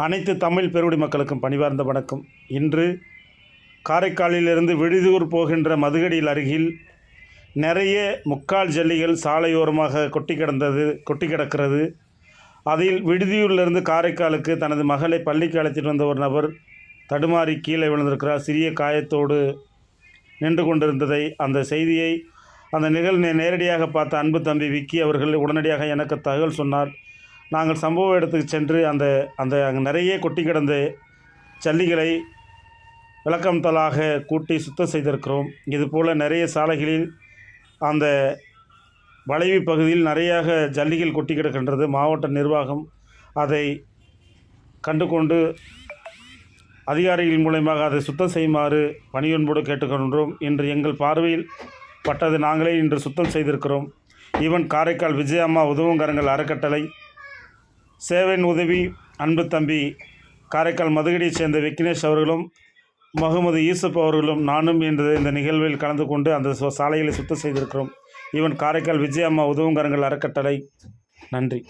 அனைத்து தமிழ் பெருங்குடி மக்களுக்கும் பணிவார்ந்த வணக்கம். இன்று காரைக்காலிலிருந்து விடுதியூர் போகின்ற மதுகடியில் அருகில் நிறைய முக்கால் ஜல்லிகள் சாலையோரமாக கொட்டி கிடக்கிறது. அதில் விடுதியூரிலிருந்து காரைக்காலுக்கு தனது மகளை பள்ளிக்கு அழைத்துட்டு வந்த ஒரு நபர் தடுமாறி கீழே விழுந்திருக்கிறார். சிறிய காயத்தோடு நின்று கொண்டிருந்ததை அந்த செய்தியை அந்த நிகழ்வை நேரடியாக பார்த்த அன்பு தம்பி விக்கி அவர்கள் உடனடியாக எனக்கு தகவல் சொன்னார். நாங்கள் சம்பவ இடத்துக்கு சென்று அங்கே நிறைய கொட்டி கிடந்த ஜல்லிகளை விளக்கம்தலாக கூட்டி சுத்தம் செய்திருக்கிறோம். இதுபோல் நிறைய சாலைகளில் அந்த வளைவு பகுதியில் நிறையாக ஜல்லிகள் கொட்டி கிடக்கின்றது. மாவட்ட நிர்வாகம் அதை கண்டுகொண்டு அதிகாரிகள் மூலமாக அதை சுத்தம் செய்யுமாறு பணியொன்போடு கேட்டுக்கொண்டோம். இன்று எங்கள் பார்வையில் பட்டது நாங்களே இன்று சுத்தம் செய்திருக்கிறோம். ஈவன் காரைக்கால் விஜயம்மா உதவுங்கரங்கள் அறக்கட்டளை, சேவன் உதவி அன்பு தம்பி காரைக்கால் மதுகடியைச் சேர்ந்த விக்னேஷ் அவர்களும் முகமது யூசுப் அவர்களும் நானும் இந்த நிகழ்வில் கலந்து கொண்டு அந்த சாலைகளை சுத்தம் செய்திருக்கிறோம். ஈவன் காரைக்கால் விஜயம்மா உதவுங்கரங்கள் அறக்கட்டளை. நன்றி.